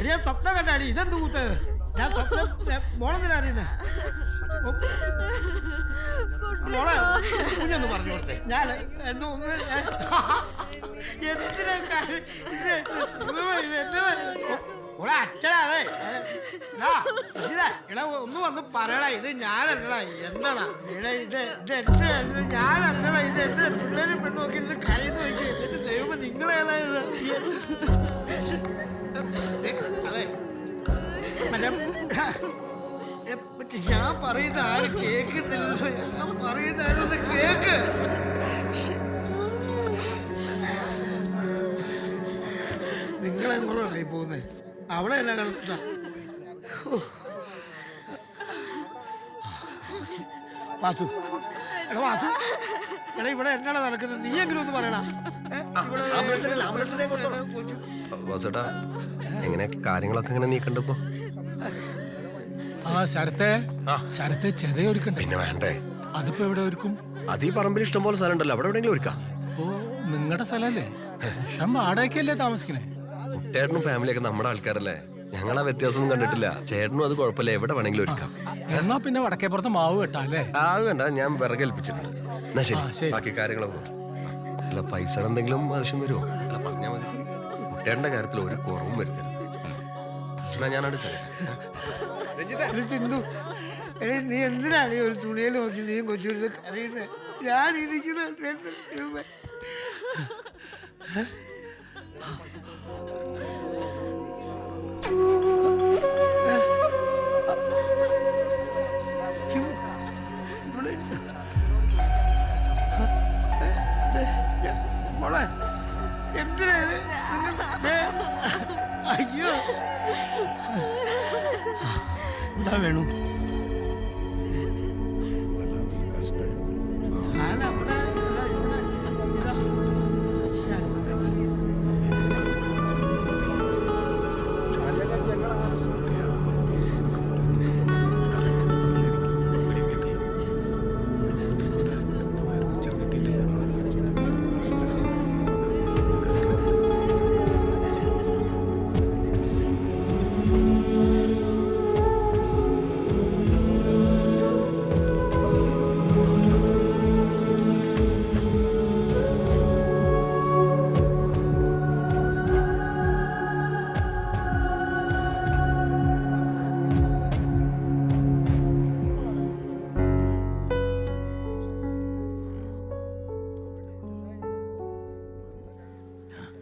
ഞാൻ സ്വപ്നം കണ്ടാടി. ഇതെന്ത് കൂത്തത്? ഞാൻ സ്വപ്നം മോളെന്തിനാ അറിയുന്നേ? മോളെ കുഞ്ഞൊന്ന് പറഞ്ഞു കൊടുത്തേ. ഞാൻ മോളെ അച്ഛനാണേ. ഇട ഒന്ന് വന്ന് പറയടാ. ഇത് ഞാനല്ലടാ. എന്താടാ ഇത് ഞാനല്ലടാ. ഇത് എന്ത് പിള്ളേരും പെണ്ണു നോക്കി ഇത് കരയുന്നു നോക്കി. എന്റെ ദൈവം നിങ്ങളേതാ? അതെ മറ്റേ ഞാൻ പറയുന്ന ആരും കേൾക്കുന്നില്ലല്ലോ. ഞാൻ പറയുന്ന ആരൊന്ന് കേക്ക്. നിങ്ങളെങ്ങോട്ടായി പോകുന്നേ? അവിടെ എന്നാ കളിച്ച വാസു. എടാ വാസു, എടാ ഇവിടെ എന്നാണ് നടക്കുന്നത്? നീ എങ്കിലും ഒന്ന് പറയടാ. വാസുട്ടാ, എങ്ങനെ കാര്യങ്ങളൊക്കെ ഇങ്ങനെ നീ കണ്ടപ്പോ? ശരത്തെ ചെതയൊരുക്കണ്ടേ? പിന്നെ വേണ്ടേ? അതിപ്പോ എവിടെ ഒരുക്കും? അത് ഈ പറമ്പിൽ ഇഷ്ടംപോലെ സ്ഥലം ഉണ്ടല്ലോ, അവിടെ എവിടെയെങ്കിലും ഒരുക്കാം. ഓ, നിങ്ങളുടെ സ്ഥലല്ലേ? നമ്മ ആടൊക്കെയല്ലേ താമസിക്കണേ? കുട്ടേട്ടനും ഫാമിലിയൊക്കെ നമ്മുടെ ആൾക്കാരല്ലേ. ഞങ്ങൾ ആ വ്യത്യാസമൊന്നും കണ്ടിട്ടില്ല. ചേട്ടനും അത് കുഴപ്പമില്ല, എവിടെ വേണമെങ്കിലും ഒരുക്കാം. എന്നാ പിന്നെ വടക്കേപ്പുറത്ത് മാവ് വെട്ടാല്ലേ? അത് വേണ്ട, ഞാൻ വിറകേൽപ്പിച്ചിട്ടുണ്ട്. എന്നാ ശരി, ബാക്കി കാര്യങ്ങളൊക്കെ അല്ല. പൈസ എന്തെങ്കിലും ആവശ്യം വരുമോ? അല്ല പറഞ്ഞാൽ മതി. കുട്ടേട്ടന്റെ കാര്യത്തിൽ ഒരു കുറവും വരുത്തരുത്. എന്നാ ഞാനവിടെ സിന്ധു, നീ എന്തിനാണ് ഒരു തുണിയിൽ നോക്കി നീ കൊച്ചു കരയുന്നത്? ഞാൻ ഇരിക്കുന്ന മോളെ എന്തിനാ? അയ്യോ, എന്താ വേണു?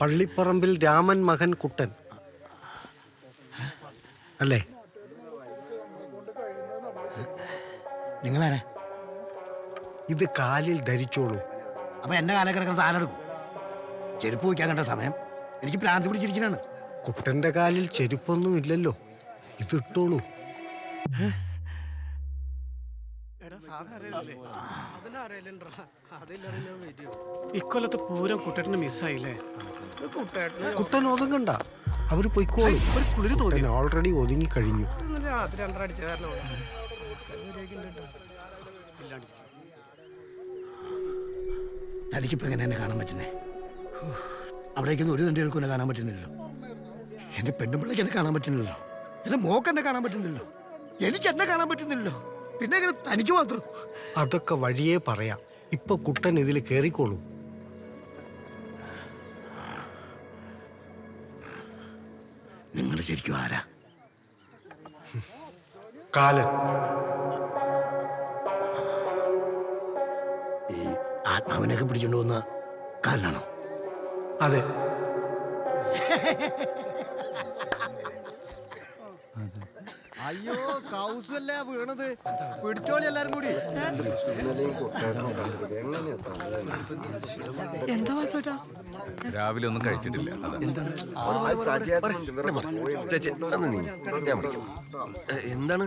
പള്ളിപ്പറമ്പിൽ രാമൻ മകൻ കുട്ടൻ അല്ലേ? നിങ്ങളാരാ? ഇത് കാലിൽ ധരിച്ചോളൂ. അപ്പൊ എന്റെ കാലം കിടക്കുന്ന താനെടുക്കും. ചെരുപ്പ് വയ്ക്കാൻ കണ്ട സമയം എനിക്ക് ഭ്രാന്തി പിടിച്ചിരിക്കുന്നതാണ്. കുട്ടന്റെ കാലിൽ ചെരുപ്പൊന്നും ഇല്ലല്ലോ, ഇതിട്ടോളൂ. ഇക്കൊല്ലത്ത് പൂരം കുട്ടേട്ടന് മിസ്സായില്ലേ? കുട്ടൻ ഒതുങ്ങണ്ട, അവര് പൊയ്ക്കോളും. കുട്ടൻ ഓൾറെഡി ഒതുങ്ങി കഴിഞ്ഞു. തനിക്കിപ്പോ എങ്ങനെ എന്നെ കാണാൻ പറ്റുന്നേ? അവിടേക്കൊന്നും ഒരു തണ്ടികൾക്കും എന്നെ കാണാൻ പറ്റുന്നില്ലല്ലോ. എന്റെ പെണ്ണുപിള്ളേക്ക് എന്നെ കാണാൻ പറ്റുന്നില്ലല്ലോ. എന്റെ മോക്ക് എന്നെ കാണാൻ പറ്റുന്നില്ലല്ലോ. എനിക്ക് എന്നെ കാണാൻ പറ്റുന്നില്ലല്ലോ. പിന്നെ എങ്ങനെ തനിക്ക് മാത്രം? അതൊക്കെ വഴിയേ പറയാം. ഇപ്പൊ കുട്ടൻ ഇതിൽ കേറിക്കോളൂ. നിങ്ങൾ ശരിക്കും ആരാ? കാലൻ. ഈ ആത്മാവിനൊക്കെ പിടിച്ചോണ്ട് പോകുന്ന കാലനാണോ? അതെ. അയ്യോ, കൗസല്ല വീണത്. പിടിച്ചോളി എല്ലാരും കൂടി. എന്താ വാസോട്ടാ? രാവിലെ ഒന്നും കഴിച്ചിട്ടില്ല. എന്താണ്?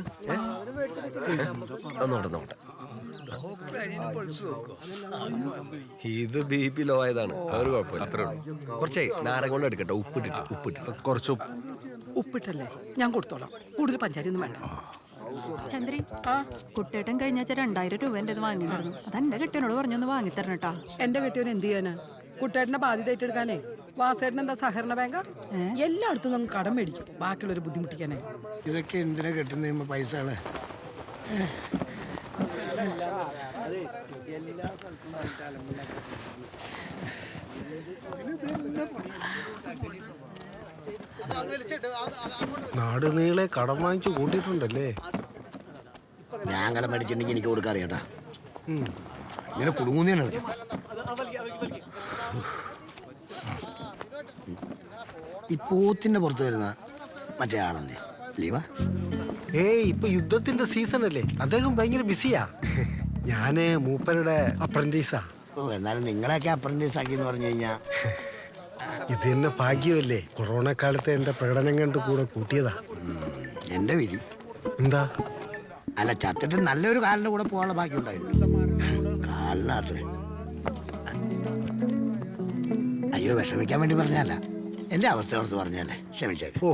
നോട്ടെ, ഇത് BP ലോ ആയതാണ്. ഒരു കുഴപ്പമില്ല. കുറച്ചായി നാരങ്ങ കൊണ്ട് എടുക്കട്ടെ. ഉപ്പിട്ടിട്ട് കുറച്ച് ഉപ്പിട്ടല്ലേ? ഞാൻ കൊടുത്തോളാം. കൂടുതൽ പഞ്ചാരി ഒന്നും വേണ്ട. ചന്ദ്രി കുട്ടേട്ടൻ കഴിഞ്ഞ 2000 രൂപ എൻ്റെ വാങ്ങിയിരുന്നു. അതെന്റെ കെട്ടിയനോട് പറഞ്ഞൊന്ന് വാങ്ങിത്തരണം കേട്ടാ. എന്റെ കെട്ടിയവൻ എന്ത് ചെയ്യാനാ? കുട്ടേട്ടനെ ബാധ്യത ഏറ്റെടുക്കാനേ. വാസേട്ടൻ എന്താ സഹകരണ ബാങ്കാ? എല്ലായിടത്തും നമുക്ക് കടം മേടിക്കും ബാക്കിയുള്ളവർ ബുദ്ധിമുട്ടിക്കാനേ. ഇതൊക്കെ എന്തിനാ കെട്ടുന്ന പൈസകള്? നാട് നീളെ കടം വാങ്ങിച്ചു കൂട്ടിയിട്ടുണ്ടല്ലേ? ഞാൻ കടം മേടിച്ചിട്ടുണ്ടെങ്കിൽ എനിക്ക് കൊടുക്കാറിയാട്ടാ. ഇങ്ങനെ കുടുങ്ങുന്നതാണ്. ഈ പോത്തിന്റെ പുറത്ത് വരുന്ന മറ്റേ ആളെന്തേ ലീവാ? ഏയ് ഇപ്പൊ യുദ്ധത്തിന്റെ സീസൺ അല്ലേ, അദ്ദേഹം ഭയങ്കര ബിസിയാ. ഞാന് മൂപ്പരുടെ അപ്രന്റീസാ. ഓ, എന്നാലും നിങ്ങളെയൊക്കെ അപ്രന്റീസ് ആക്കി എന്ന് പറഞ്ഞു കഴിഞ്ഞാ ഇത് തന്നെ ഭാഗ്യമല്ലേ. കൊറോണ കാലത്ത് എന്റെ പ്രകടനം കണ്ട് കൂടെ കൂട്ടിയതാ. എന്റെ വിധി. എന്താ? അല്ല, ചത്തിട്ട് നല്ലൊരു കാലിന്റെ കൂടെ പോകാനുള്ള ഭാഗ്യം ഉണ്ടായിരുന്നു. കാലിനകത്ത് അയ്യോ, വിഷമിക്കാൻ വേണ്ടി പറഞ്ഞല്ല, എന്റെ അവസ്ഥ ഓർത്ത് പറഞ്ഞല്ലേ, ക്ഷമിച്ചേക്ക്. ഓ,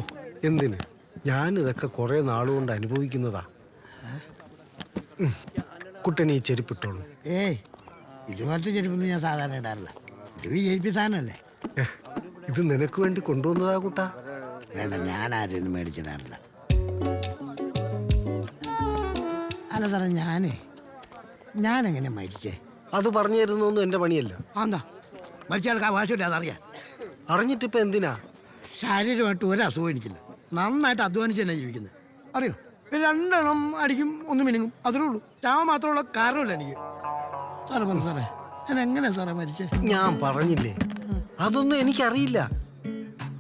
എന്തിന്? ഞാനിതൊക്കെ കുറെ നാളുകൊണ്ട് അനുഭവിക്കുന്നതാ. കുട്ടനെ ഈ ചെരുപ്പിട്ടോളൂ. ഏയ്, ഇതുപോലത്തെ ചെരുപ്പൊന്നും ഞാൻ സാധാരണ ഇടാറില്ല. ഇത് VIP സാധനമല്ലേ. ഇത് നിനക്ക് വേണ്ടി കൊണ്ടുവന്നതാ കുട്ടാ. വേണ്ട, ഞാൻ ആരെയൊന്നും മേടിച്ചിടാറില്ല. അല്ല സാറേ, ഞാനെങ്ങനെ മരിച്ചേ? അത് പറഞ്ഞു തരുന്നൊന്നും എന്റെ പണിയല്ല. എന്താ മരിച്ചാൾക്ക് അവകാശമില്ല, അതറിയാം. അറിഞ്ഞിട്ടിപ്പോ എന്തിനാ? ശാരീരികമായിട്ട് ഒരു അസുഖം എനിക്കില്ല. നന്നായിട്ട് അധ്വാനിച്ച് തന്നെ ജീവിക്കുന്നത്, അറിയോ? 2 എണ്ണം അടിക്കും, 1 മിനിങ്ങും, അത്രേ ഉള്ളൂ. ഞാൻ മാത്രമുള്ള കാരണമില്ല എനിക്ക്. സാറേ പറഞ്ഞു സാറേ, ഞാൻ എങ്ങനെയാ സാറേ മരിച്ചേ? ഞാൻ പറഞ്ഞില്ലേ, അതൊന്നും എനിക്കറിയില്ല.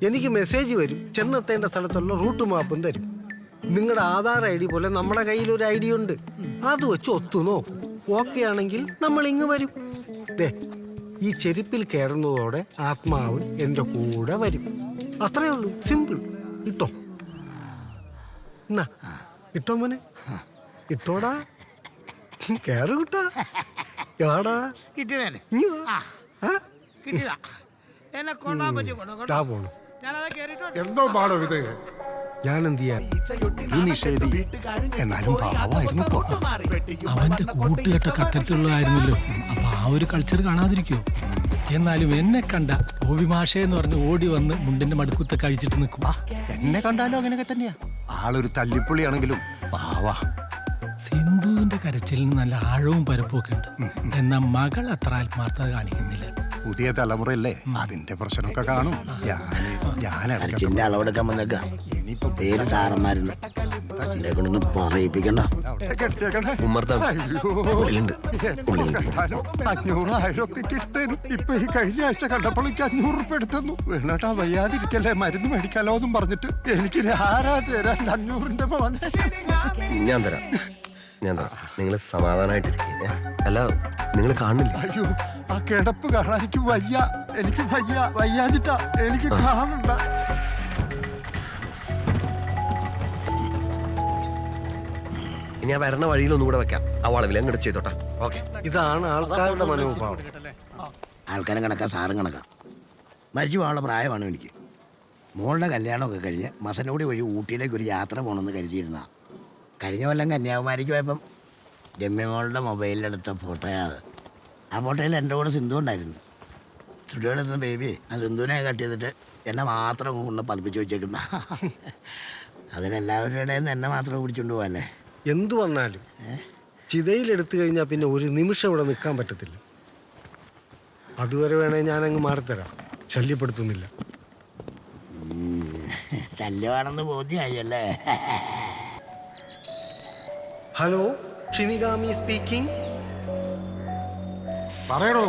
എനിക്ക് മെസ്സേജ് വരും, ചെന്നെത്തേണ്ട സ്ഥലത്തുള്ള റൂട്ട് മാപ്പും തരും. നിങ്ങളുടെ ആധാർ ID പോലെ നമ്മുടെ കയ്യിൽ ഒരു ID ഉണ്ട്. അത് വെച്ച് ഒത്തു നോക്കും. ഓക്കെ ആണെങ്കിൽ നമ്മൾ ഇങ്ങ് വരും. ദേ, ഈ ചെരുപ്പിൽ കയറുന്നതോടെ ആത്മാവ് എൻ്റെ കൂടെ വരും. അത്രേ ഉള്ളൂ, സിമ്പിൾ. ഇട്ടോ എന്നാ, ഇട്ടോ മോനെ, ഇട്ടോടാ. കയറ് കുട്ടാ. യാടാ കിട്ടിയതല്ലേ? കിട്ടിയതാ. എന്നെ കൊണ്ടാൻ പറ്റിയ പോണു. എന്തോ പാടോ ഇത്? ഞാൻ എന്ത് ചെയ്യാൻ? എന്നാലും പാവമായിരുന്നു. അവന്റെ കൂട്ടുകെട്ട കട്ടത്തിലുള്ളതായിരുന്നല്ലോ. അപ്പൊ ആ ഒരു കൾച്ചർ കാണാതിരിക്കോ? എന്നാലും എന്നെ കണ്ട ഗോപി മാഷ എന്ന് പറഞ്ഞ് ഓടി വന്ന് മുണ്ടിന്റെ മടുക്കുത്ത കഴിച്ചിട്ട് നിൽക്കും. എന്നെ കണ്ടാലും അങ്ങനെയൊക്കെ തന്നെയാ. ആളൊരു തല്ലിപ്പൊളിയാണെങ്കിലും പാവാ. സിന്ധുവിന്റെ കരച്ചിലിന് നല്ല ആഴവും പരപ്പും ഒക്കെ ഉണ്ട്. എന്നാ മകൾ അത്ര ആത്മാർത്ഥത കാണിക്കുന്നില്ല. പുതിയ തലമുറയല്ലേ, അതിന്റെ പ്രശ്നമൊക്കെ കാണും. കരച്ചിന്റെ അളവെടുക്കാൻ വന്നേക്ക. പേര് സാറന്മാരുന്ന് എന്നെ കൊണ്ടൊന്ന് പറയിപ്പിക്കണ്ട. 500,000 ഒക്കെ കിട്ടുന്നു. ഇപ്പൊ ഈ കഴിഞ്ഞ ആഴ്ച കണ്ടപ്പോൾ എനിക്ക് 500 രൂപ എടുത്തു. വേണട്ടാ, വയ്യാതിരിക്കല്ലേ, മരുന്ന് മേടിക്കാലോ എന്നും പറഞ്ഞിട്ട് എനിക്ക് ആരാ തരാൻ 500ന്റെ വന്നേ. ഞാൻ തരാം. നിങ്ങൾ സമാധാനമായിട്ടിരിക്കുക. അല്ല, നിങ്ങൾ കാണില്ല. അയ്യോ, ആ കിടപ്പ് കാണാൻ എനിക്ക് വയ്യ. വയ്യാഞ്ഞിട്ടാ എനിക്ക് കാണണ്ട. ഇനി ആ വരണ വഴിയിൽ ഒന്നുകൂടെ വെക്കാം. ആ വളവിൽ അങ്ങോട്ട് ചെയ്തോട്ടാ. ഓക്കെ. ഇതാണ് ആൾക്കാരുടെ മനോഭാവം. ആൾക്കാരും കണക്കാ, സാറും കണക്കാ. മരിച്ചു പോകാനുള്ള പ്രായമാണ് എനിക്ക്. മോളുടെ കല്യാണമൊക്കെ കഴിഞ്ഞ് മസനഗുഡി വഴി ഊട്ടിയിലേക്ക് ഒരു യാത്ര പോകണമെന്ന് കരുതിയിരുന്ന. കഴിഞ്ഞ കൊല്ലം കന്യാകുമാരിക്ക് പോയപ്പം രമ്യമോളുടെ മൊബൈലിലെടുത്ത ഫോട്ടോയാ അത്. ആ ഫോട്ടോയിൽ എൻ്റെ കൂടെ സിന്ധു ഉണ്ടായിരുന്നു. സ്റ്റുഡിയോയിൽ നിന്ന് ബേബി ആ സിന്ധുവിനെ കട്ട് ചെയ്തിട്ട് എന്നെ മാത്രം കൊണ്ട് പതിപ്പിച്ച് വെച്ചേക്കുന്ന. അതിലെല്ലാവരുടെ ഇടയിൽ നിന്ന് എന്നെ മാത്രം പിടിച്ചുകൊണ്ട് പോകാല്ലേ. എന്തു വന്നാലും ചിതയിലെടുത്തു കഴിഞ്ഞാൽ പിന്നെ ഒരു നിമിഷം ഇവിടെ നിൽക്കാൻ പറ്റത്തില്ല. അതുവരെ വേണേ ഞാനങ്ങ് മാറിത്തരാം, ശല്യപ്പെടുത്തുന്നില്ല. ശല്യമാണെന്ന് ബോധ്യമായല്ലേ? Hello, Shinigami speaking. പറയണോ?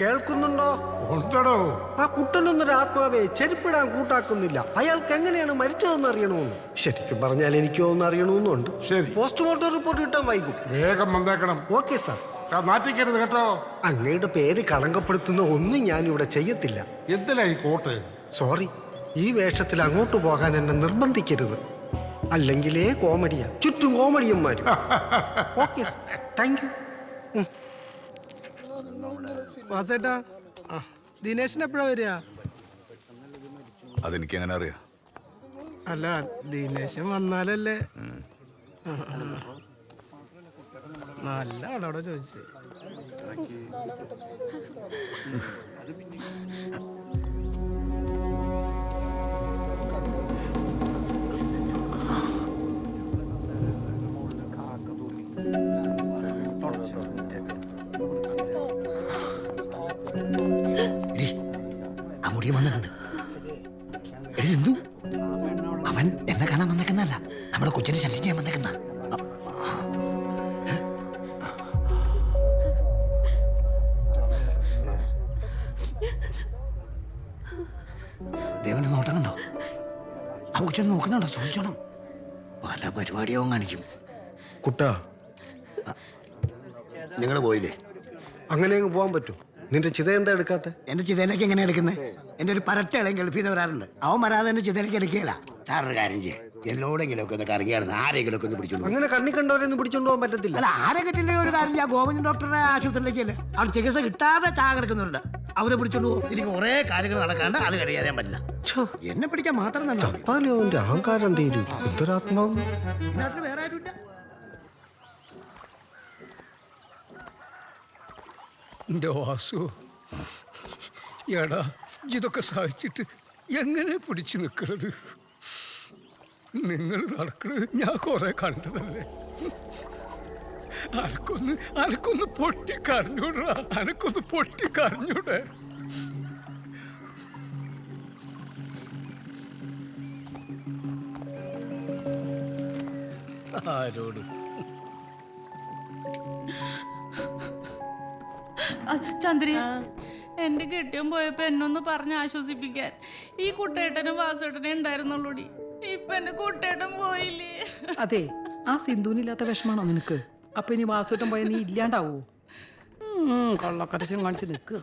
കേൾക്കുന്നുണ്ടോ? ഉണ്ടോ? ആ കുട്ടനൊന്നൊരു ആത്മാവേ ചെരുപ്പിടാൻ കൂട്ടാക്കുന്നില്ല. അയാൾക്ക് എങ്ങനെയാണ് മരിച്ചതെന്ന് അറിയണമെന്ന്. ശരിക്കും പറഞ്ഞാൽ എനിക്കോ ഒന്ന് അറിയണമെന്നുണ്ട്. ശരി, പോസ്റ്റ്മോർട്ടം റിപ്പോർട്ട് കിട്ടാൻ വൈകും. വേഗം വന്നേക്കണം. Okay sir. നാറ്റിക്കരുത് കേട്ടോ. അങ്ങയുടെ പേര് കളങ്കപ്പെടുത്തുന്ന ഒന്നും ഞാൻ ഇവിടെ ചെയ്യത്തില്ല. എന്തിനാ ഈ കോട്ട്? സോറി, ഈ വേഷത്തിൽ അങ്ങോട്ട് പോകാൻ എന്നെ നിർബന്ധിക്കരുത്. അല്ലെങ്കിലേ കോമഡിയാ, ചുറ്റും കോമഡിയന്മാരും. Okay, thank you. വാസേട്ടാ, ദിനേശൻ എപ്പോഴാ വരിക? അതെനിക്ക് എങ്ങനെ അറിയാം? അല്ല, ദിനേശൻ വന്നാലല്ലേ. നല്ല ആളോടെ ചോദിച്ചു. എടീ, ആ മുടിയൻ വന്നിട്ടുണ്ട്. എടീ എന്തു അവൻ എന്നെ കാണാൻ വന്നേക്കുന്നല്ല, നമ്മുടെ കൊച്ചിനെ ശല്യം ചെയ്യാൻ വന്നേക്കുന്ന. ദേവന് നോട്ടം കണ്ടോ? ആ കൊച്ചിനെ നോക്കുന്നുണ്ടോ? സൂക്ഷിച്ചോണം, പല പരിപാടിയാവും കാണിക്കും. കുട്ടാ, നിങ്ങൾ പോയില്ലേ? അങ്ങനെ അങ്ങ് പോകാൻ പറ്റും? നിന്റെ ചിത എന്താ എടുക്കാത്ത? എന്റെ ചിതയിലേക്ക് എങ്ങനെ എടുക്കുന്നത്? എന്റെ ഒരു പരട്ടേളയും ഗൾഫിൽ നിന്ന് വരാറുണ്ട്. അവൻ വരാതെ എന്റെ ചിതയിലേക്ക് എടുക്കുകയില്ല. സാറൊരു കാര്യം ചെയ്യാം, എല്ലോടെങ്കിലും ഒക്കെ ഒന്ന് കറങ്ങിയായിരുന്നു ആരെങ്കിലും ഒക്കെ ഒന്ന് പിടിച്ചോണ്ട്. അങ്ങനെ കണ്ണി കണ്ടവരെയൊന്നും പിടിച്ചോണ്ട് പോകാൻ പറ്റത്തില്ല. അല്ല, ആരെ കിട്ടില്ലെങ്കിൽ ഒരു കാര്യം ചെയ്യാം, ഗവൺമെന്റ് ഡോക്ടറുടെ ആശുപത്രിയിലേക്ക് അല്ലേ, അവിടെ ചികിത്സ കിട്ടാതെ കിടക്കുന്നുണ്ട്. അവരെ പിടിച്ചോണ്ട് പോകും. എനിക്ക് കുറെ കാര്യങ്ങൾ നടക്കാണ്ട് അത് കഴിയാൻ പറ്റില്ല. എന്നെ പിടിക്കാൻ മാത്രം തന്നെ ചത്താലോ അവന്റെ അഹങ്കാരം തീരും. എന്തൊരാത്മാവ്. ഈ നാട്ടിൽ വേറെ ആരുമില്ല. എൻ്റെ വാസു, എടാ ഇതൊക്കെ സഹിച്ചിട്ട് എങ്ങനെ പിടിച്ചു നിൽക്കുന്നത്? നിങ്ങൾ നടക്കുന്നത് ഞാൻ കുറെ കണ്ടതല്ലേ. അനക്കൊന്ന് പൊട്ടിക്കറിഞ്ഞൂടാ, അനക്കൊന്ന് പൊട്ടിക്കറിഞ്ഞൂടെ? ആരോട്? ചന്ദ്രി, എന്റെ കെട്ടിയും പോയപ്പോ എന്നൊന്ന് പറഞ്ഞ് ആശ്വസിപ്പിക്കാൻ ഈ കുട്ടേട്ടനും വാസേട്ടനെ ഉണ്ടായിരുന്നുള്ളൂടി. ഇപ്പൊ എന്റെ കുട്ടേട്ടൻ പോയില്ലേ. അതെ, ആ സിന്ധുവിനില്ലാത്ത വിഷമാണോ നിനക്ക്? അപ്പൊ ഇനി വാസുട്ടം പോയ നീ ഇല്ലാണ്ടാവോ? കള്ളക്കരച്ചും കാണിച്ച് നിൽക്കുക.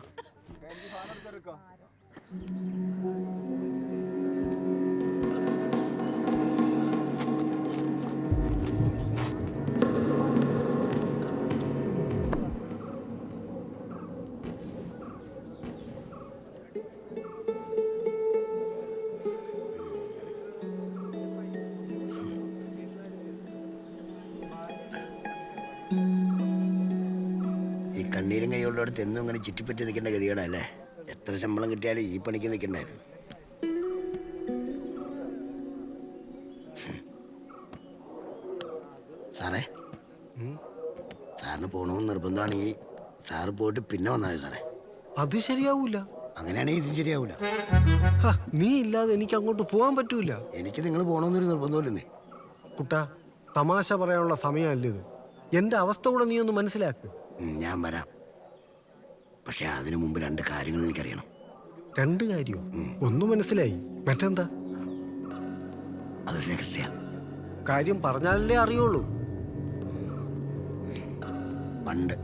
ഈ കണ്ണീരും കൈയുള്ളടത്ത് എന്നും ഇങ്ങനെ ചുറ്റിപ്പറ്റി നിൽക്കേണ്ട ഗതികേടല്ലേ. എത്ര ശമ്പളം കിട്ടിയാലും ഈ പണിക്ക് നിൽക്കണ്ടായിരുന്നു. സാറേ, സാറിന് പോകണമെന്ന് നിർബന്ധമാണെങ്കിൽ സാറ് പോയിട്ട് പിന്നെ വന്നാൽ മതി സാറേ. അത് ശരിയാവൂല. അങ്ങനെയാണെങ്കിൽ ഇതും ശരിയാവൂല. നീ ഇല്ലാതെ എനിക്ക് അങ്ങോട്ട് പോകാൻ പറ്റൂല. എനിക്ക് നിങ്ങൾ പോകണമെന്നൊരു നിർബന്ധമില്ലെന്നേ. കുട്ടാ, തമാശ പറയാനുള്ള സമയമല്ല ഇത്. എന്റെ അവസ്ഥ കൂടെ നീ ഒന്ന് മനസ്സിലാക്ക്. ഞാൻ വരാം, പക്ഷെ അതിനു മുമ്പ് രണ്ട് കാര്യങ്ങൾ എനിക്കറിയണം. രണ്ട് കാര്യമോ? ഒന്ന് മനസ്സിലായി, മറ്റെന്താ? അതൊരു രഹസ്യ കാര്യം പറഞ്ഞാലല്ലേ അറിയുള്ളൂ. പണ്ട്,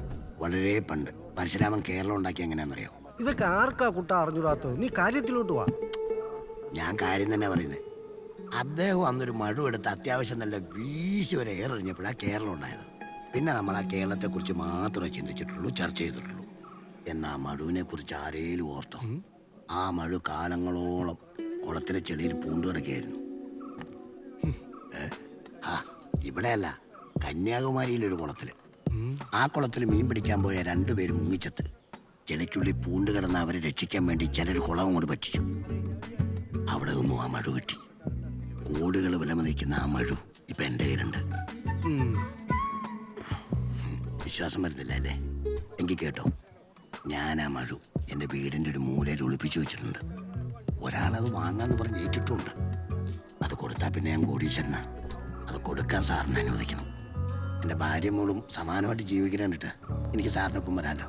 വളരെ പണ്ട് പരശുരാമൻ കേരളം ഉണ്ടാക്കി എങ്ങനെയാണെന്നറിയോ? ഇതൊക്കെ ആർക്കാ കുട്ടാ അറിഞ്ഞൂടാത്തത്? നീ കാര്യത്തിലോട്ട് വാ. ഞാൻ കാര്യം തന്നെ പറയുന്നത്. അദ്ദേഹം അന്നൊരു മഴുവെടുത്ത് അത്യാവശ്യം നല്ല വീശി ഒരു ഏറെറിഞ്ഞപ്പോഴാണ് കേരളം ഉണ്ടായത്. പിന്നെ നമ്മൾ ആ കേരളത്തെക്കുറിച്ച് മാത്രമേ ചിന്തിച്ചിട്ടുള്ളൂ, ചർച്ച ചെയ്തിട്ടുള്ളൂ. എന്നാൽ മഴുവിനെ കുറിച്ച് ആരേലും ഓർത്തോ? ആ മഴു കാലങ്ങളോളം കുളത്തിലെ ചെളിയിൽ പൂണ്ടു കിടക്കുകയായിരുന്നു. ഇവിടെയല്ല, കന്യാകുമാരിയിലൊരു കുളത്തില്. ആ കുളത്തിൽ മീൻ പിടിക്കാൻ പോയ രണ്ടുപേരും മുങ്ങിച്ചത്ത്. ചെളിക്കുള്ളിൽ പൂണ്ട് കിടന്ന് അവരെ രക്ഷിക്കാൻ വേണ്ടി ചിലർ കുളം കൊണ്ട് പറ്റിച്ചു. അവിടെ നിന്നും ആ മഴു കിട്ടി. കോടികൾ വിലമതിക്കുന്ന ആ മഴു ഇപ്പൊ എൻ്റെ കയ്യിലുണ്ട്. വിശ്വാസം വരുന്നില്ല അല്ലേ? എങ്കിൽ കേട്ടോ, ഞാൻ ആ മഴു എൻ്റെ വീടിൻ്റെ ഒരു മൂലയിൽ ഒളിപ്പിച്ചു വെച്ചിട്ടുണ്ട്. ഒരാളത് വാങ്ങാന്ന് പറഞ്ഞ് ഏറ്റിട്ടുണ്ട്. അത് കൊടുത്താൽ പിന്നെ ഞാൻ കോടീശ്വരനാണ്. അത് കൊടുക്കാൻ സാറിന് അനുവദിക്കണം. എൻ്റെ ഭാര്യ മോളും സമാനമായിട്ട് ജീവിക്കാനിട്ട് എനിക്ക് സാറിനൊപ്പം വരാമല്ലോ.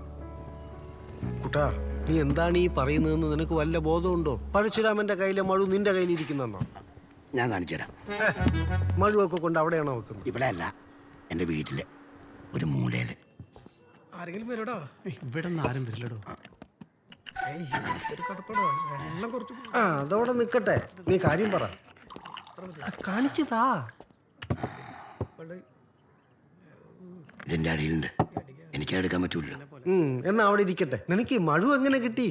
കുട്ടാ, നീ എന്താണ് ഈ പറയുന്നതെന്ന് നിനക്ക് വല്ല ബോധമുണ്ടോ? പരശുരാമന്റെ കയ്യിലെ മഴു നിന്റെ കയ്യിലിരിക്കുന്നെന്നോ? ഞാൻ കാണിച്ചു തരാം. മഴുവൊക്കെ കൊണ്ട് അവിടെയാണോ വെക്കുന്നത്? ഇവിടെ അല്ല, എൻ്റെ വീട്ടില് ഒരു മൂലയില്. ആരെങ്കിലും വരൂടാ. ഇവിടെ നിന്ന് ആരും വരില്ലടോ. വെള്ളം കുറച്ച് അതവിടെ നിക്കട്ടെ, നീ കാര്യം പറ. കാണിച്ചതാ. ഇതിൻ്റെ അടിയിലുണ്ട്, എനിക്ക് എടുക്കാൻ പറ്റൂല്ലോ. എന്നാ അവിടെ ഇരിക്കട്ടെ. നിനക്ക് ഈ മഴു എങ്ങനെ കിട്ടി?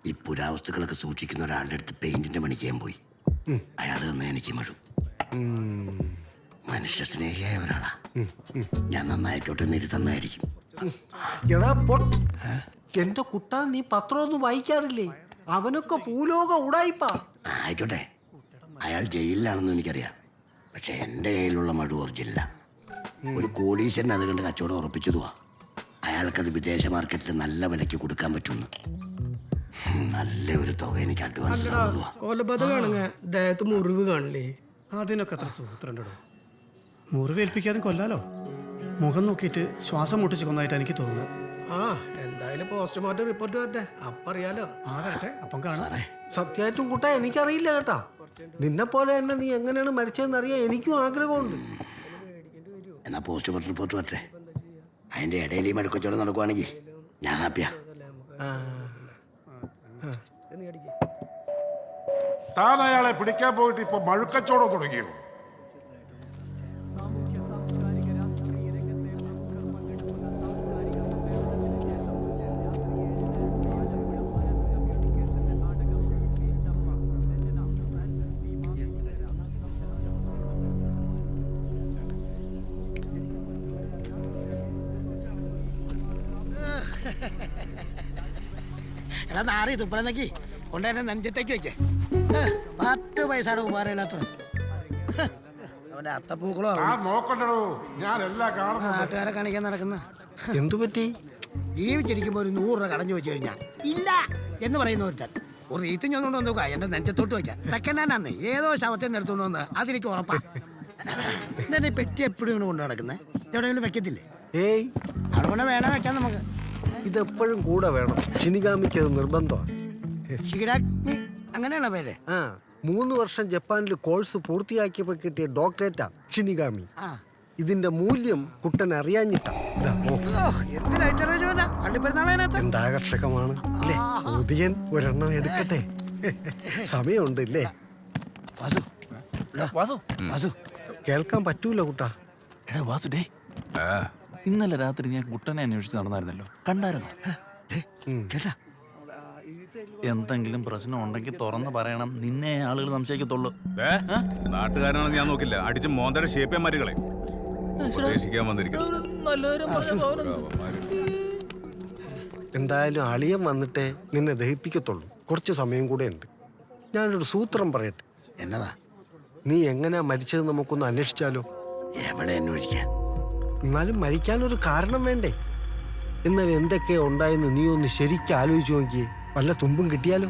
ഈ പുരാവസ്തുക്കളൊക്കെ സൂക്ഷിക്കുന്ന ഒരാളുടെ അടുത്ത് പെയിന്റിന്റെ പണിക്ക് ഞാൻ പോയി. അയാൾ തന്നെ എനിക്ക് മഴു. മനുഷ്യ സ്നേഹിയായ ഒരാളാ. ഞാൻ നന്നായിക്കോട്ടെ എന്ന് തന്നായിരിക്കും. എടാ എന്റെ കുട്ടാ, നീ പത്രമൊന്നും വായിക്കാറില്ലേ? അവനൊക്കെ ഭൂലോക ഉടായിപ്പാ. ആയിക്കോട്ടെ, അയാൾ ജയിലിലാണെന്ന് എനിക്കറിയാം. പക്ഷെ എൻ്റെ കയ്യിലുള്ള മഴ ഒറിജിനല്ല. ഒരു കോടീശ്വരൻ അത് കണ്ട് കച്ചവടം ഉറപ്പിച്ചതുവാ. അയാൾക്കത് വിദേശ മാർക്കറ്റിൽ നല്ല വിലയ്ക്ക് കൊടുക്കാൻ പറ്റുമെന്ന്. നല്ല ഒരു തുക എനിക്ക് അഡ്വാൻസ് തന്നതുവാ. കൊലപാതകം കാണുങ്ങ ദേഹത്ത് മുറിവ് കാണില്ലേ? അതിനൊക്കെ അത്ര സൂത്രണ്ടോ? മുറിവേൽപ്പിക്കാതെ കൊല്ലാലോ. മുഖം നോക്കിയിട്ട് ശ്വാസം മുട്ടിച്ച് കൊന്നായിട്ട് എനിക്ക് തോന്നുന്നത്. ആ, എന്തായാലും പോസ്റ്റ്മോർട്ടം റിപ്പോർട്ട് വരട്ടെ, അപ്പറിയാലോ. ആ വരട്ടെ, അപ്പം കാണാം. സത്യമായിട്ടും കുട്ടാ എനിക്കറിയില്ല കേട്ടാ. നിന്നെ പോലെ തന്നെ നീ എങ്ങനെയാണ് മരിച്ചതെന്ന് അറിയാൻ എനിക്കും ആഗ്രഹമുണ്ട്. എന്നാ പോസ്റ്റ്മോർട്ടം റിപ്പോർട്ട് വരട്ടെ. അതിന്റെ ഇടയിൽ ഈ മടുക്കച്ചവടം നടക്കുവാണെങ്കിൽ ഞാൻ ഹാപ്പിയാ. താൻ അയാളെ പിടിക്കാൻ പോയിട്ട് ഇപ്പൊ മഴുക്കച്ചോടം തുടങ്ങിയോ? എടാ നാറി തുപ്പലെന്നൊക്കെ കൊണ്ട് എന്നെ നെഞ്ചത്തേക്ക് വെക്കേ. 10 പൈസയുടെ ഉപകാരമില്ലാത്ത അവന്റെ അത്തപ്പൂക്കളോ നോക്കണ്ടോ, ഞാൻ എല്ലാം കാണുന്നു. നാട്ടുകാരെ കാണിക്കാൻ നടക്കുന്ന. എന്തു പറ്റി? ജീവിച്ചിരിക്കുമ്പോ ഒരു 100 രൂപ കടഞ്ഞു വെച്ച് കഴിഞ്ഞാ ഇല്ല എന്ന് പറയുന്ന ഒരുത്തൻ ഒരു റീത്തും ചെന്നുകൊണ്ട് വന്നു എന്റെ നെഞ്ചത്തോട്ട് വെക്കാം. സെക്കൻഡ് ഹാൻഡ് ആന്ന് ഏതോ ശവത്തിൽ നിന്ന് എടുത്തോണ്ട് വന്ന് അതെനിക്ക് ഉറപ്പാ. എന്റെ പെട്ടി എപ്പോഴും ഇങ്ങനെ കൊണ്ട് നടക്കുന്നത്. എവിടെയെങ്കിലും വെക്കത്തില്ലേ? ഏയ്, അവിടെ കൊണ്ട് വേണം വെക്കാം നമുക്ക്. ഇതെപ്പോഴും കൂടെ വേണം. ഷിനിഗാമിക്ക് അത് നിർബന്ധമാണ്. ഷിഗിരാഗ്മി അങ്ങനെയാണോ പേര്? 3 വർഷം ജപ്പാനിൽ കോഴ്സ് പൂർത്തിയാക്കിയപ്പോ കിട്ടിയ ഡോക്ടറേറ്റാ ഷിനിഗാമി. ഇതിന്റെ മൂല്യം കുട്ടൻ അറിയാഞ്ഞിട്ടാ. എന്താകർഷകമാണ് അല്ലേ? ഉദയൻ ഒരെണ്ണം എടുക്കട്ടെ. സമയമുണ്ട് ഇല്ലേ? കേൾക്കാൻ പറ്റൂല കുട്ടാ. എടാ വാസുദേ, ഇന്നലെ രാത്രി ഞാൻ കുട്ടനെ അന്വേഷിച്ച് നടന്നായിരുന്നല്ലോ, കണ്ടായിരുന്നു? കേട്ടാ? എന്തെങ്കിലും പ്രശ്നം ഉണ്ടെങ്കിൽ തുറന്ന് പറയണം, നിന്നെ ആളുകൾ സംശയിക്കത്തുള്ളൂ. നാട്ടുകാരാണെന്ന് ഞാൻ നോക്കില്ല, അടിച്ച് മോന്തയുടെ ഷേപ്പേ മരുകളെ ഉപദേശിക്കാൻ വന്നിരിക്കുന്നു. എന്തായാലും അളിയൻ വന്നിട്ടേ നിന്നെ ദഹിപ്പിക്കത്തുള്ളൂ. കുറച്ച് സമയം കൂടെ ഉണ്ട്. ഞാനൊരു സൂത്രം പറയട്ടെ. എന്നതാ? നീ എങ്ങനെയാ മരിച്ചത് നമുക്കൊന്ന് അന്വേഷിച്ചാലോ? എവിടെ അന്വേഷിക്കാൻ? എന്നാലും മരിക്കാനൊരു കാരണം വേണ്ടേ? എന്നാൽ എന്തൊക്കെയാ ഉണ്ടായെന്ന് നീ ഒന്ന് ശരിക്കും ആലോചിച്ച് നോക്കിയേ. വല്ല തുമ്പും കിട്ടിയാലോ?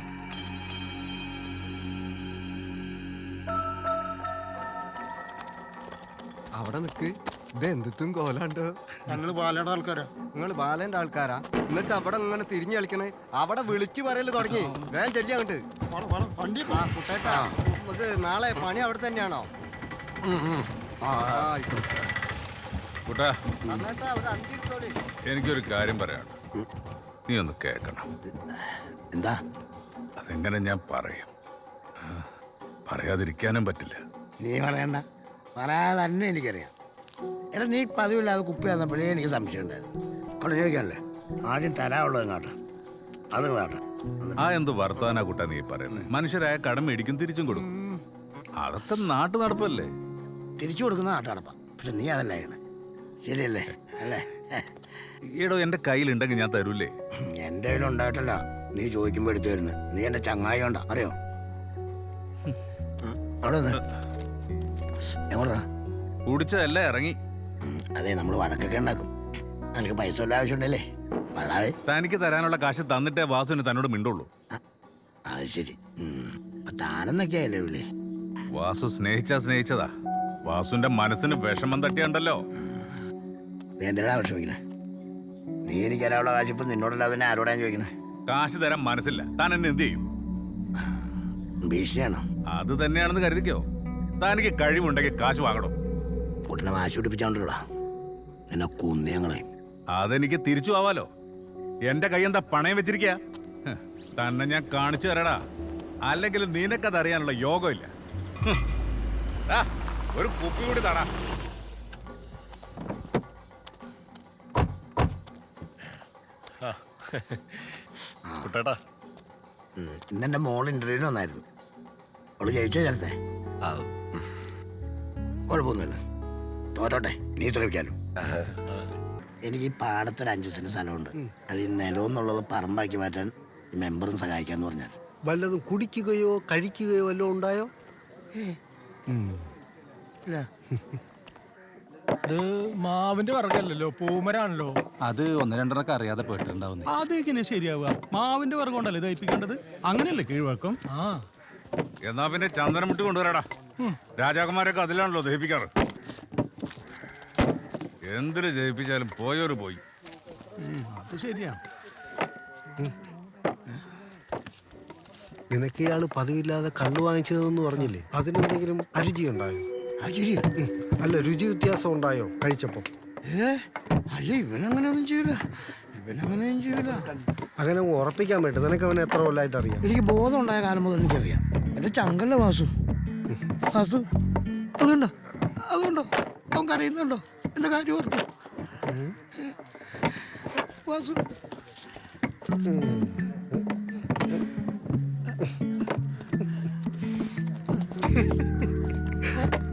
അവിടെ നിക്ക്. ഇതെന്തും കോലാണ്ട്. ഞങ്ങള് ബാലയുടെ ആൾക്കാരാ. നിങ്ങൾ ബാലന്റെ ആൾക്കാരാ? എന്നിട്ട് അവിടെ ഇങ്ങനെ തിരിഞ്ഞു കളിക്കണേ. അവിടെ വിളിച്ചു പറയല് തുടങ്ങി. വേഗം ചെല്ലി അങ്ങോട്ട്. കുട്ടേട്ടാ, നമുക്ക് നാളെ പണി അവിടെ തന്നെയാണോ? കുട്ടാ, എനിക്കൊരു കാര്യം പറയാം, നീ ഒന്ന് കേൾക്കണം. എന്താ? അതെങ്ങനെ ഞാൻ പറയും? പറയാതിരിക്കാനും പറ്റില്ല. നീ പറയണ്ട, പറയാതെ തന്നെ എനിക്കറിയാം. എടാ, നീ പതിവില്ലാതെ കുപ്പി വന്നപ്പോഴേ എനിക്ക് സംശയം ഉണ്ടായിരുന്നു. അവിടെ ചോദിക്കാനല്ലേ, ആദ്യം തരാനുള്ളത് നാട്ടെ, അത് നാട്ടെ. എന്ത് വർത്താനാ കുട്ടാ നീ പറയുന്നത്? മനുഷ്യരായ കടം മേടിക്കും, തിരിച്ചും കൊടുക്കും. അതൊക്കെ നാട്ടു നടപ്പല്ലേ? തിരിച്ചു കൊടുക്കുന്ന നാട്ടടപ്പാ. പക്ഷെ നീ അതല്ല ചെയ്യണേ. ശരിയല്ലേ? അല്ലേ? ഈടോ എന്റെ കയ്യിലുണ്ടെങ്കിൽ ഞാൻ തരൂലേ? എന്റെ കയ്യിൽ ഉണ്ടായിട്ടല്ല, നീ ചോദിക്കുമ്പോ എടുത്തു വരുന്നത്. നീ എന്റെ ചങ്ങായി ഉണ്ടാ, അറിയോ? അവിടെ എങ്ങോട്ടാ? കുടിച്ചതല്ല, ഇറങ്ങി. അതെ, നമ്മൾ വഴക്കൊക്കെ ഉണ്ടാക്കും. എനിക്ക് പൈസ വല്ല ആവശ്യമുണ്ടല്ലേ? പറയാവേ. തനിക്ക് തരാനുള്ള കാശ് തന്നിട്ടേ വാസുവിന് തന്നോട് മിണ്ടുള്ളൂ. അത് ശരി. താനെന്നൊക്കെയല്ലേ വിളി? വാസു സ്നേഹിച്ചതാ. വാസുവിന്റെ മനസ്സിന് വിഷമം തട്ടിയുണ്ടല്ലോ. നീ എന്തിനാ വിഷമിക്കണേ? നീ എനിക്ക് തരാനുള്ള കാശ് ഇപ്പൊ നിന്നോടല്ലാതെ പിന്നെ ആരോടാ ചോദിക്കണേ? കാശ് തരാൻ മനസ്സില്ല, താൻ എന്നെ എന്ത് ചെയ്യും? ഭീഷണിയാണോ? അത് തന്നെയാണെന്ന് കരുതിക്കോ. തനിക്ക് കഴിവുണ്ടെങ്കിൽ കാശ് വാങ്ങണം. കുട്ടനെ വാശി പിടിപ്പിച്ചോണ്ടല്ലോ, നിന്നെ കുന്നിയങ്ങളെയും. അതെനിക്ക് തിരിച്ചു ആവാലോ. എന്റെ കൈ എന്താ പണയം വെച്ചിരിക്കുക? തന്നെ ഞാൻ കാണിച്ചു തരാടാ. അല്ലെങ്കിൽ നിനക്കത് അറിയാനുള്ള യോഗമില്ല. ഒരു കുപ്പി കൂടി തടാ. ഇന്നെന്റെ മോൾ ഇന്റർവ്യൂവിന് വന്നായിരുന്നു. അവള് ജയിച്ചോ ചേർത്തെ? കുഴപ്പമൊന്നുമില്ല, തോറ്റോട്ടെ, നീ ശ്രമിക്കാലോ. എനിക്ക് ഈ പാടത്തൊരു 5 സെന്റ് സ്ഥലമുണ്ട്. അത് ഈ നിലമെന്നുള്ളത് പറമ്പാക്കി മാറ്റാൻ ഈ മെമ്പറും സഹായിക്കാന്ന് പറഞ്ഞാൽ. വല്ലതും കുടിക്കുകയോ കഴിക്കുകയോ വല്ലതും ഉണ്ടായോ? ഇല്ല. ഇത് മാവിന്റെ വർഗ്ഗമല്ലല്ലോ, പൂമരാണല്ലോ. അത് 1-2 അറിയാതെ പോയിട്ടുണ്ടാവുന്നേ. അതെങ്ങനെ ശരിയാവുക? മാവിന്റെ വർഗ്ഗം കൊണ്ടല്ലേ ദഹിപ്പിക്കേണ്ടത്, അങ്ങനെയല്ലേ കീഴ്വഴക്കം? ആ, എന്നാ പിന്നെ ചന്ദനം മുട്ട് കൊണ്ടുവരാടാ. രാജാക്കന്മാരൊക്കെ അതിലാണല്ലോ ദഹിപ്പിക്കാറ്. എന്തിനു ജയിപ്പിച്ചാലും പോയോര് പോയി. അത് ശരിയാ. നിനക്ക് ഇയാള് പതിവില്ലാതെ കള്ളു വാങ്ങിച്ചതെന്ന് പറഞ്ഞില്ലേ, അതിനെന്തെങ്കിലും അരുചി ഉണ്ടായോ? അല്ല, രുചി വ്യത്യാസം ഉണ്ടായോ കഴിച്ചപ്പോ? അയ്യ, ഇവനങ്ങനെയൊന്നും ചെയ്യൂല, ഇവനങ്ങനെയൊന്നും ചെയ്യൂല. അങ്ങനെ ഉറപ്പിക്കാൻ പറ്റും. നിനക്ക് അവനെ എത്ര കൊല്ലമായിട്ട് അറിയാം? എനിക്ക് ബോധം ഉണ്ടായ കാലം മുതൽ എനിക്കറിയാം. എന്റെ ചങ്കല്ല വാസു. വാസു അതുകൊണ്ടോ അവൻ കരയുന്നുണ്ടോ എന്റെ കാര്യം ഓർത്ത്? വാസു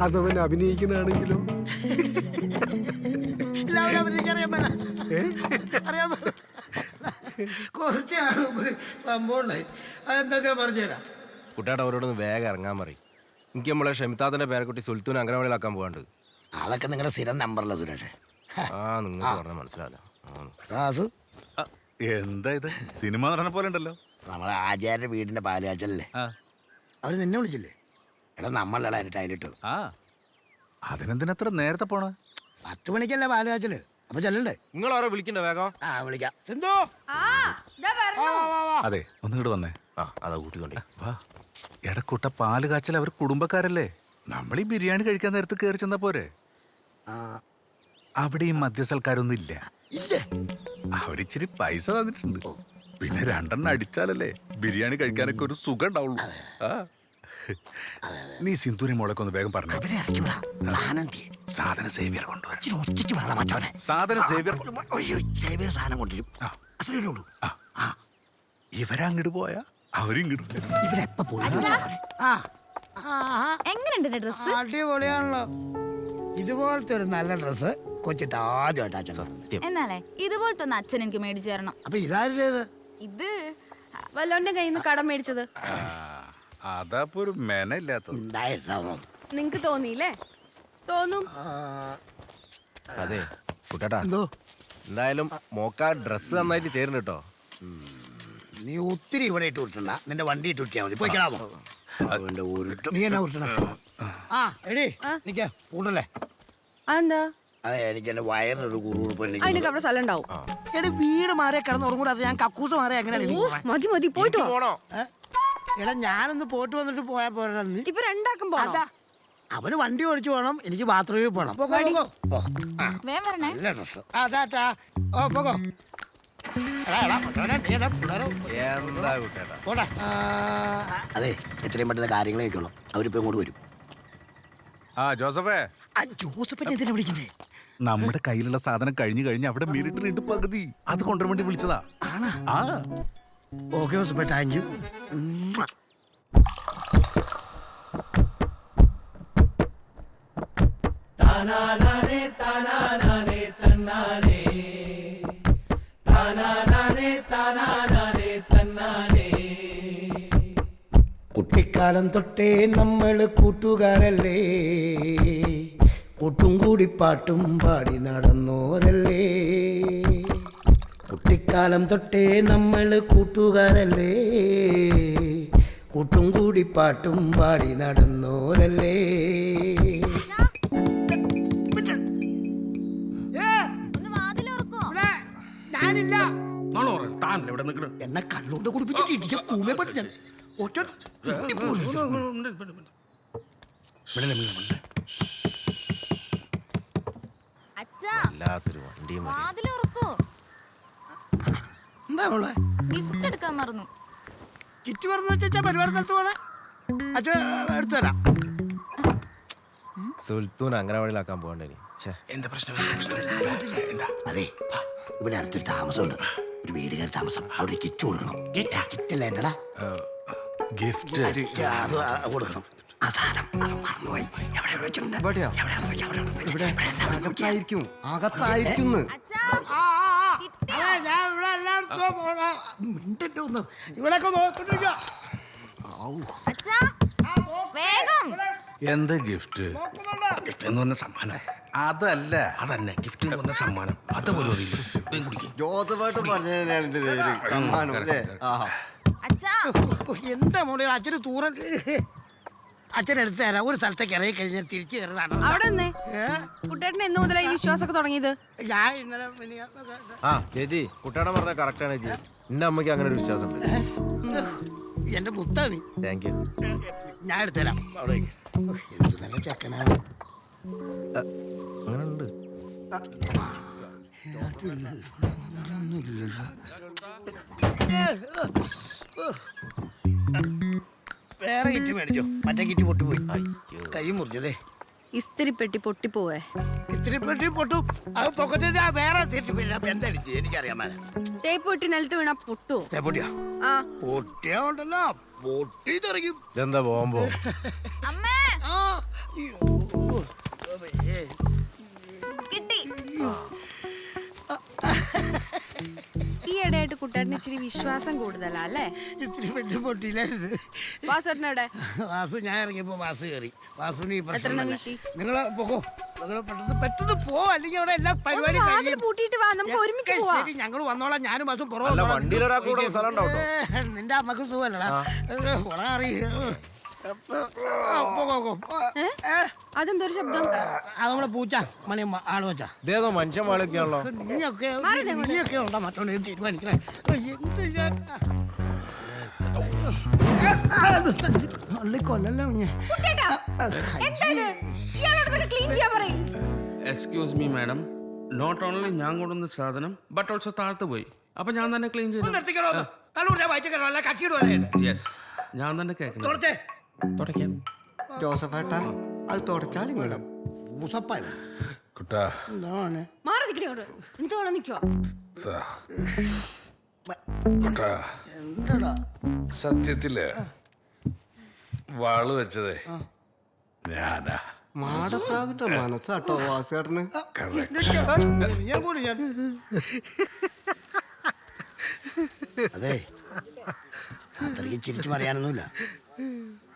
അതവൻ അഭിനയിക്കുന്നതാണെങ്കിലോ? എല്ലാവരും അഭിനയിക്കറിയാൻ അറിയാൻ കുറച്ച് ഒരു സംഭവം ഉണ്ടായി. അതെന്താ ഞാൻ പറഞ്ഞുതരാം. കുട്ടിയുടെ അവരോടൊന്ന് വേഗം ഇറങ്ങാൻ പറയും. എനിക്ക് നമ്മളെ ഷമിത്താത്തിന്റെ പേരക്കുട്ടി സുൽത്തൂൻ അംഗനവാടിയിലാക്കാൻ പോകാണ്ട്. അതൊക്കെ നിങ്ങളുടെ സ്ഥിരം നമ്പറല്ല സുരേഷ്. നിങ്ങൾക്ക് പറഞ്ഞാൽ മനസ്സിലാവില്ല. വാസു, എന്താ ഇത്, സിനിമ നടനെ പോലെ ഉണ്ടല്ലോ. നമ്മളെ ആചാര്യ വീടിന്റെ പാലുകാച്ചല്ലേ, അവര് നിന്നെ വിളിച്ചില്ലേ? എടാ, നമ്മളടാ അതിന് ടൈലിട്ടു. അതിനെന്തിനത്ര നേരത്തെ പോണ? 10 മണിക്കല്ലേ പാലുകാച്ചല്, അപ്പൊ ചെല്ലണ്ടേ? നിങ്ങൾ ആരോ വിളിക്കണ്ട വേഗം. വിളിക്കാം. സിന്ധു, അതെ, ഒന്നിങ്ങോട്ട് വന്നേ. അതാ കൂട്ടിക്കൊണ്ടേ. വാ. എടക്കൂട്ട പാല് കാച്ചൽ അവർ കുടുംബക്കാരല്ലേ. നമ്മൾ ഈ ബിരിയാണി കഴിക്കാൻ നേരത്ത് കയറി ചെന്നാ പോരെ. അവിടെ ഈ മദ്യസൽക്കാരൊന്നും ഇല്ല. അവരിച്ചിരി പൈസ തന്നിട്ടുണ്ട്. പിന്നെ 2 അടിച്ചാലല്ലേ ബിരിയാണി കഴിക്കാനൊക്കെ ഒരു സുഖം ഉണ്ടാവുള്ളൂ. നീ സിന്ധുരി മോളൊക്കെ ഒന്ന് വേഗം പറഞ്ഞു. സാധന സേവിയർ കൊണ്ടുവരാം. സാധന സേവിയർ സാധനം കൊണ്ടുവരും. അത്രയേ ഉള്ളൂ. ഇവരങ്ങോട്ട് പോയാ അവരിങ്ങോട്ട് ഇവരെപ്പോ പോയി? എങ്ങനെയുണ്ട് ഡ്രസ്? അടിപൊളിയാണല്ലോ. ഇതുപോലത്തെ ഒരു നല്ല ഡ്രസ് കൊച്ചിട്ട് ആദ്യമായിട്ട് അച്ഛൻ കാണുന്നത്. എന്നാലേ ഇതുപോലത്തെ ഒന്ന് അച്ഛൻ എനിക്ക് മേടിച്ചു തരണം. അപ്പൊ ഇതാരുടേത്? ഇത് വല്ലോന്റെ കയ്യിൽ നിന്ന് കടം മേടിച്ചത്. അതപ്പോ ഒരു മെന ഇല്ലാത്തത്. നിങ്ങക്ക് തോന്നിയില്ലേ? തോന്നും. അതെ കുട്ടേട്ടാ, എന്തോ എന്തായാലും മോക്ക ഡ്രസ് നന്നായിട്ട് ചേരുന്നു കേട്ടോ. നീ ഒത്തിരി ഇവിടെ ഇട്ട് ഉരുട്ടണ്ട, നിന്റെ വണ്ടി ഇട്ട് ഉരുട്ടിയാ മതി. പോയിക്കണോ അവന്റെ ഉരുട്ടും. നീ എന്നാ ഉരുട്ടണ? എടീ നിക്ക കൂട്ടല്ലേ? എന്താ? അതെ, എനിക്ക് എന്റെ വയറിനൊരു കുറുകുറുപ്പ്. അവിടെ സ്ഥലം ഉണ്ടാവും. എടാ, വീട് മാറിയ കിടന്നുറങ്ങൂടാ. ഞാൻ കക്കൂസ് മാറിയ എങ്ങനെയാണ്? മതി മതി, പോയിട്ട് പോണോ? എടാ, ഞാനൊന്ന് പോയിട്ട് വന്നിട്ട് പോയാ പോരാ? ഇപ്പൊ രണ്ടാക്കും പോണം. അവന് വണ്ടി ഓടിച്ചു പോണം, എനിക്ക് ബാത്റൂമിൽ പോണം. നല്ല ഡ്രസ്. പോകോ. എന്താ കുട്ടേട്ടാ? അതെ, എത്രയും പെട്ടെന്ന് കാര്യങ്ങൾ കേൾക്കുള്ളൂ. അവരിപ്പോ ഇങ്ങോട്ട് വരും. ജോസഫേ, ജോസഫിനെ എന്തിനാ വിളിക്കുന്നേ? നമ്മുടെ കയ്യിലുള്ള സാധനം കഴിഞ്ഞ് അവിടെ മിലിറ്ററി ഉണ്ട് പകുതി. അത് കൊണ്ടുവരാൻ വേണ്ടി വിളിച്ചതാ. ഓക്കെ ജോസഫേ, താങ്ക് യു. കുട്ടിക്കാലം തൊട്ടേ നമ്മള് കൂട്ടുകാരല്ലേ, കൂട്ടും കൂടി പാട്ടും പാടി നടന്നോരല്ലേ. കുട്ടിക്കാലം തൊട്ടേ നമ്മള് കൂട്ടുകാരല്ലേ, കൂട്ടും കൂടി പാട്ടും പാടി നടന്നോരല്ലേ. എന്നെ കണ്ണോണ്ട് കുടിപ്പിച്ചിട്ട് കൂമേ പറ്റില്ല. വല്ലാത്തൊരു വണ്ടിയും എന്താ ഉള്ളേ? ഗിഫ്റ്റ് എടുക്കാൻ മറന്നു. കിറ്റ് പറഞ്ഞു വെച്ചാ പരിപാടി സ്ഥലത്ത് പോണേ. അച്ഛ എടുത്തു തരാം. സുൽത്തൂൻ അംഗനവാടിയിലാക്കാൻ പോകണ്ടേ? എന്താ പ്രശ്നം? അതെ, ഇവിടെ അടുത്തൊരു താമസമുണ്ട്, ഒരു വീട് കയറി താമസം. അവിടെ കിറ്റ് കൊടുക്കണം. കിറ്റല്ലേ എന്റെടാ? ഗിഫ്റ്റ് അത് കൊടുക്കണം. ആ സാധനം അത് മറന്നുപോയി. എവിടെ വെച്ചിട്ടുണ്ട്? ഇവിടെയോ? എവിടെയാന്ന് നോക്കി, അവിടെ ഒന്ന് നോക്കി. അകത്തായിരിക്കും അകത്തായിരിക്കും ഇവിടെയൊക്കെ നോക്കിട്ടില്ല. എന്താ ഗിഫ്റ്റ്? ഗിഫ്റ്റ് എന്ന് പറഞ്ഞ സമ്മാനം അതല്ല. അതന്നെ ഗിഫ്റ്റ് എന്ന് പറഞ്ഞ സമ്മാനം അതുപോലും അറിയില്ല. ഇതും കുടിക്കും. ജോസഫായിട്ട് പറഞ്ഞതിനാണ് എന്റെ പേര് സമ്മാനം അല്ലേ? ആഹാ. എന്താ മോളെ അച്ഛന് തൂറൽ അച്ഛൻ എടുത്തു തരാം. ഒരു സ്ഥലത്തേക്ക് ഇറങ്ങി കഴിഞ്ഞാൽ തിരിച്ചു കയറുന്നതാണ്. അവിടെ നിന്നേ. കുട്ടേട്ടൻ എന്ന് മുതലായി ഈ വിശ്വാസമൊക്കെ തുടങ്ങിയത്? ഞാൻ ഇന്നലെ മിനിഞ്ഞാന്നൊക്കെ ആ ചേച്ചി കുട്ടിയുടെ പറഞ്ഞ കറക്റ്റ് ആണ് ചേച്ചി. എന്റെ അമ്മയ്ക്ക് അങ്ങനെ ഒരു വിശ്വാസം ഉണ്ട്. എന്റെ മുത്താണ്. Thank you. ഞാൻ എടുത്തുതരാം. അവിടെ വെക്ക്. എന്ത് നല്ല ചെക്കനാണ്. അങ്ങനെ ഉണ്ട്. വേറെ കിറ്റ് മേടിച്ചോ? മറ്റേ കിറ്റ് പൊട്ടിപ്പോയി. കൈ മുറിച്ചതേ. ഇസ്തിരിപ്പെട്ടി പൊട്ടിപ്പോവേ. ഇത്തിരി പെട്ടി പൊട്ടും. അത് പൊക്കത്തിൽ വേറെ തിരിച്ചു എന്തായാലും ചെയ്യും. എനിക്കറിയാൻ മേലെ. തേപ്പ് പൊട്ടി നിലത്ത് വീണാ പൊട്ടുവോ? പൊട്ടിയാ? ആ പൊട്ടിയാ ഉണ്ടല്ലോ പൊട്ടി തെറിക്കും. ഇതെന്താ ബോംബോ? ആ, അയ്യോ. കിട്ടി. ഈ ഇടയായിട്ട് കുട്ടേട്ടന് ഇച്ചിരി വിശ്വാസം കൂടുതലാ അല്ലേ? ഇത്തിരി പെട്ടി പൊട്ടിയില്ലായിരുന്നു. വാസേട്ടനെവിടെ? വാസു ഞാൻ ഇറങ്ങിയപ്പോ വാസു കയറി. വാസുവിന് ഈ എത്രണ്ണം പ്രശ്നം വീശി? നിങ്ങള് പോകോ. നിങ്ങൾ പെട്ടെന്ന് പോ, അല്ലെങ്കിൽ അവിടെ എല്ലാ പരിപാടി വാതിൽ പൂട്ടിയിട്ട് വാ, നമുക്ക് ഒരുമിച്ച് പോവാം. ഞങ്ങൾ വന്നോളാം. ഞാനും വാസും അല്ല, വണ്ടിയിൽ ഒരാൾക്ക് കൂടെ സ്ഥലം ഉണ്ടാവും കേട്ടോ. നിന്റെ അമ്മക്ക് സുഖല്ലടാ. അതെന്തൊരു ശബ്ദം? അത് നമ്മളെ പൂച്ച മണി ആള് വെച്ചാ. ഇതേതോ മനുഷ്യൻ വാളിക്കാണല്ലോ. നീയൊക്കെ ഉണ്ടോ മറ്റോണ്ട് തീരുമാനിക്കണേ. എന്ത് കൊല്ലല്ലോ. കുട്ടേട്ടാ, എന്താണ്? ഇയാളോട് ക്ലീൻ ചെയ്യാൻ പറയും. Excuse me madam, not only ഞാൻ കൊണ്ടുവന്ന സാധനം ബട്ട് ഓൾസോ താഴ്ത്തു പോയി. അപ്പൊ ഞാൻ തന്നെ ക്ലീൻ ചെയ്തു. യെസ്, ഞാൻ തന്നെ കേൾക്കണം. തുടയ്ക്കാം. ജോസഫേട്ടാ അത് തുടച്ചാലും വേണം. കുട്ടാ എന്താണ് മാറി നിൽക്കണോട്. എന്ത് വേണം നിൽക്കോ? കുട്ടാ, എന്താടാ? സത്യത്തില് വാള് വെച്ചതേ ഞാനാ. മാടപ്രാവിന്റെ മനസ്സാട്ടോ വാസേട്ടന്. ഞാൻ കൂടി ഞാൻ. അതെ, അത്രയ്ക്ക് ചിരിച്ചു മറിയാനൊന്നുമില്ല.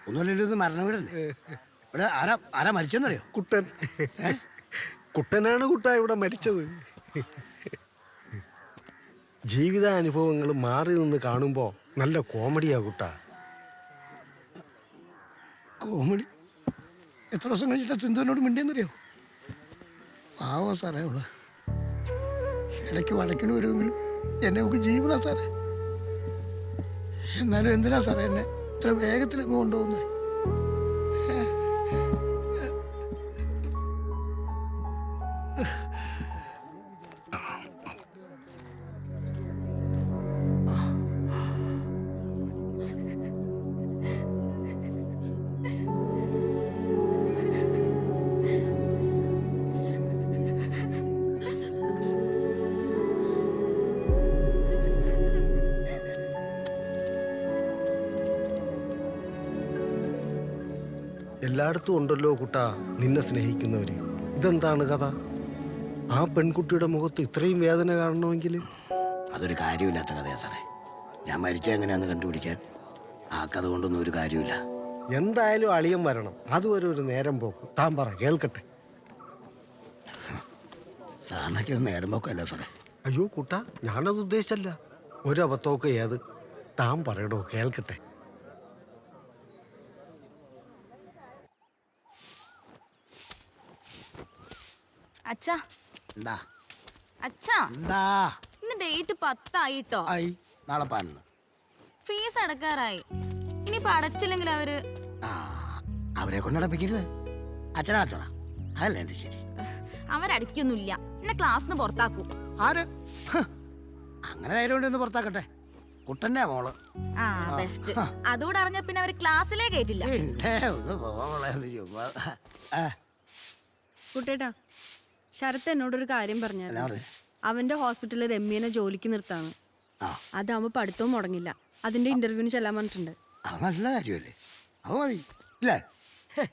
ഒന്നുമില്ലല്ലോ, ഇത് മരണം വീടല്ലേ. ഇവിടെ ആരാ മരിച്ചെന്നറിയോ? കുട്ടൻ. കുട്ടനാണ് കുട്ടാ ഇവിടെ മരിച്ചത്. ജീവിതാനുഭവങ്ങൾ മാറി നിന്ന് കാണുമ്പോ നല്ല കോമഡിയാ കുട്ടാ. കോമഡി? എത്ര ദിവസം കഴിഞ്ഞിട്ടാ സിന്ധുവിനോട് മിണ്ടിയെന്നറിയോ? പാവോ സാറേ അവള്. ഇടയ്ക്ക് വടക്കിന് വരുമെങ്കിലും എന്നെ ഒക്കെ ജീവനാ സാറേ. എന്നാലും എന്തിനാ സാറേ എന്നെ ഇത്ര വേഗത്തിൽ അങ്ങ് കൊണ്ടുപോകുന്നത്? എല്ലായിടത്തും ഉണ്ടല്ലോ കുട്ടാ നിന്നെ സ്നേഹിക്കുന്നവര്. ഇതെന്താണ് കഥ? ആ പെൺകുട്ടിയുടെ മുഖത്ത് ഇത്രയും വേദന കാണണമെങ്കിൽ അതൊരു കാര്യമില്ലാത്ത കഥയാ സാറേ. ഞാൻ മരിച്ച എങ്ങനെയാന്ന് കണ്ടുപിടിക്കാൻ ആ കഥ കൊണ്ടൊന്നും ഒരു കാര്യമില്ല. എന്തായാലും അളിയൻ വരണം. അതുവരെ ഒരു നേരം പോക്ക്. താൻ പറ കേൾക്കട്ടെ. സാറിനൊക്കെ ഒരു നേരം പോക്കല്ല സാറേ. അയ്യോ കുട്ടാ, ഞാനത് ഉദ്ദേശിച്ചല്ല. ഒരബദ്ധമൊക്കെ ഏത്? താൻ പറയടോ കേൾക്കട്ടെ. അച്ഛാ, എന്താ അച്ഛാ, എന്താ? ഇന്ന് ഡേറ്റ് 10 ആയിട്ടോ. ആയി, നാളെ 11. ഫീസ് അടക്കാറായി. ഇനിയിപ്പോ അടച്ചില്ലെങ്കിൽ അവരെ കൊണ്ടടപ്പിക്കരുത്. അച്ഛനാ അച്ഛനാ, അതല്ലേ എന്റെ ശരി. അവരടിക്കൊന്നുമില്ല, എന്നെ ക്ലാസ്സിന്ന് പുറത്താക്കും. ആര്? അങ്ങനെ ധൈര്യം ഒന്ന് പുറത്താക്കട്ടെ. കുട്ടന്റെ മോള്. ആ ബെസ്റ്റ്. അതുകൂടെ അറിഞ്ഞ പിന്നെ അവര് ക്ലാസ്സിലേ കേറ്റില്ല. കുട്ടേട്ടാ, ശരത്ത് എന്നോടൊരു കാര്യം പറഞ്ഞാൽ അവന്റെ ഹോസ്പിറ്റലിൽ രമ്യനെ ജോലിക്ക് നിർത്താണ്. അതാവുമ്പോ പഠിത്തവും മുടങ്ങില്ല. അതിന്റെ ഇന്റർവ്യൂവിന് ചെല്ലാൻ പറഞ്ഞിട്ടുണ്ട്. അത് നല്ല കാര്യമല്ലേ? അത് മതി ഇല്ലേ? ഹെ.